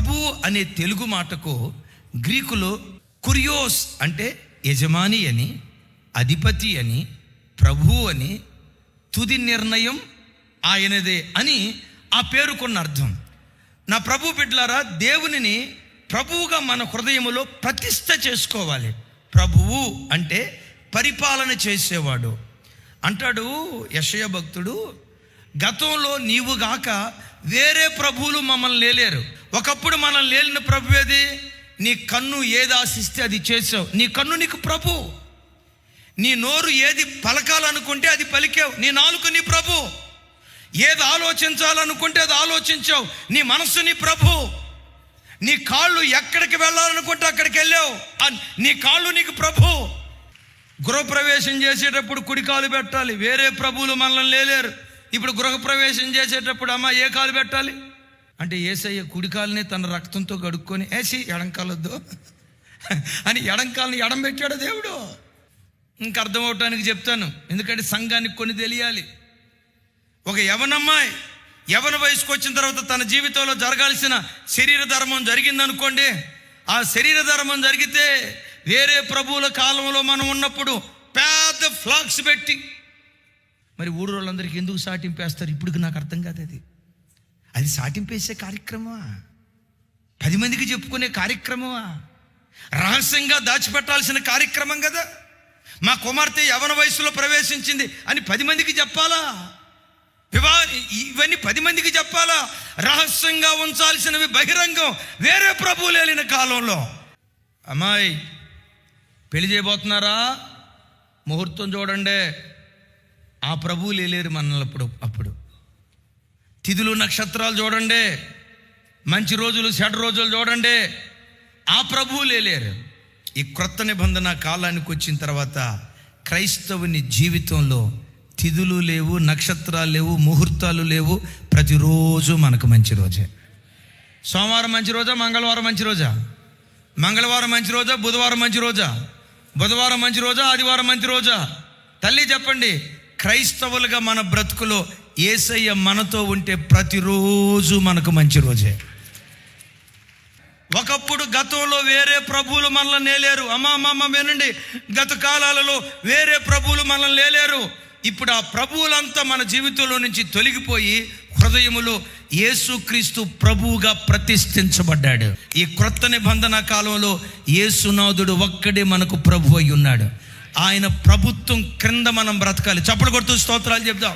ప్రభు అనే తెలుగు మాటకు గ్రీకులో కురియోస్ అంటే యజమాని అని, అధిపతి అని, ప్రభు అని, తుది నిర్ణయం ఆయనదే అని ఆ పేరుకున్న అర్థం. నా ప్రభు బిడ్డలారా, దేవునిని ప్రభువుగా మన హృదయములో ప్రతిష్ఠ చేసుకోవాలి. ప్రభువు అంటే పరిపాలన చేసేవాడు అంటాడు యెషయా భక్తుడు. గతంలో నీవు గాక వేరే ప్రభువులు మమ్మల్ని లేలేరు. ఒకప్పుడు మనల్ని లేలిన ప్రభు ఏది? నీ కన్ను ఏది ఆశిస్తే అది చేసావు. నీ కన్ను నీకు ప్రభు. నీ నోరు ఏది పలకాలనుకుంటే అది పలికావు. నీ నాలుక నీ ప్రభు. ఏది ఆలోచించాలనుకుంటే అది ఆలోచించావు. నీ మనస్సు నీ ప్రభు. నీ కాళ్ళు ఎక్కడికి వెళ్ళాలనుకుంటే అక్కడికి వెళ్ళావు. నీ కాళ్ళు నీకు ప్రభు. గృహప్రవేశం చేసేటప్పుడు కుడి కాలు పెట్టాలి. వేరే ప్రభువులు మనల్ని లేలేరు. ఇప్పుడు గృహప్రవేశం చేసేటప్పుడు అమ్మ ఏ కాలు పెట్టాలి అంటే యేసయ్య కుడికాలని తన రక్తంతో కడుక్కొని ఏసి ఎడంకాలొద్దు అని ఎడంకాలని ఎడం పెట్టాడు దేవుడు. ఇంక అర్థం అవటానికి చెప్తాను, ఎందుకంటే సంఘానికి కొన్ని తెలియాలి. ఒక యవనమ్మాయి యవన వయసుకు వచ్చిన తర్వాత తన జీవితంలో జరగాల్సిన శరీర ధర్మం జరిగిందనుకోండి. ఆ శరీర ధర్మం జరిగితే వేరే ప్రభువుల కాలంలో మనం ఉన్నప్పుడు పెద్ద ఫ్లాగ్స్ పెట్టి మరి ఊరు వాళ్ళందరికీ ఎందుకు సాటింపేస్తారు? ఇప్పుడు నాకు అర్థం కాదు. అది సాటింపేసే కార్యక్రమమా? 10 మందికి చెప్పుకునే కార్యక్రమమా? రహస్యంగా దాచిపెట్టాల్సిన కార్యక్రమం కదా. మా కుమార్తె యవన వయసులో ప్రవేశించింది అని 10 మందికి చెప్పాలా? ఇవన్నీ 10 మందికి చెప్పాలా? రహస్యంగా ఉంచాల్సినవి బహిరంగం. వేరే ప్రభువులు వెళ్ళిన కాలంలో అమ్మాయి పెళ్లి చేయబోతున్నారా? ముహూర్తం చూడండి. ఆ ప్రభువులు వెళ్ళారు మనల్ని అప్పుడు. తిథులు నక్షత్రాలు చూడండి, మంచి రోజులు చెడ్డ రోజులు చూడండి. ఆ ప్రభువులు వెళ్ళారు. ఈ క్రొత్త నిబంధన కాలానికి వచ్చిన తర్వాత క్రైస్తవుని జీవితంలో తిథులు లేవు, నక్షత్రాలు లేవు, ముహూర్తాలు లేవు. ప్రతిరోజు మనకు మంచి రోజే. సోమవారం మంచి రోజా? మంగళవారం మంచి రోజా? మంగళవారం మంచి రోజా? బుధవారం మంచి రోజా? బుధవారం మంచి రోజా? ఆదివారం మంచి రోజా? తల్లి చెప్పండి. క్రైస్తవులుగా మన బ్రతుకులో యేసయ్య మనతో ఉంటే ప్రతిరోజు మనకు మంచి రోజే. ఒకప్పుడు గతంలో వేరే ప్రభువులు మనల్ని నేలేరు. అమ్మ వినండి, గత కాలాలలో వేరే ప్రభువులు మనల్ని లేలేరు. ఇప్పుడు ఆ ప్రభువులంతా మన జీవితంలో నుంచి తొలగిపోయి హృదయములో యేసుక్రీస్తు ప్రభువుగా ప్రతిష్ఠించబడ్డాడు. ఈ క్రొత్త నిబంధన కాలంలో యేసునాథుడు ఒక్కడే మనకు ప్రభు అయి ఉన్నాడు. ఆయన ప్రభుత్వం క్రింద మనం బ్రతకాలి. చప్పట్లు కొడుతూ స్తోత్రాలు చెప్దాం.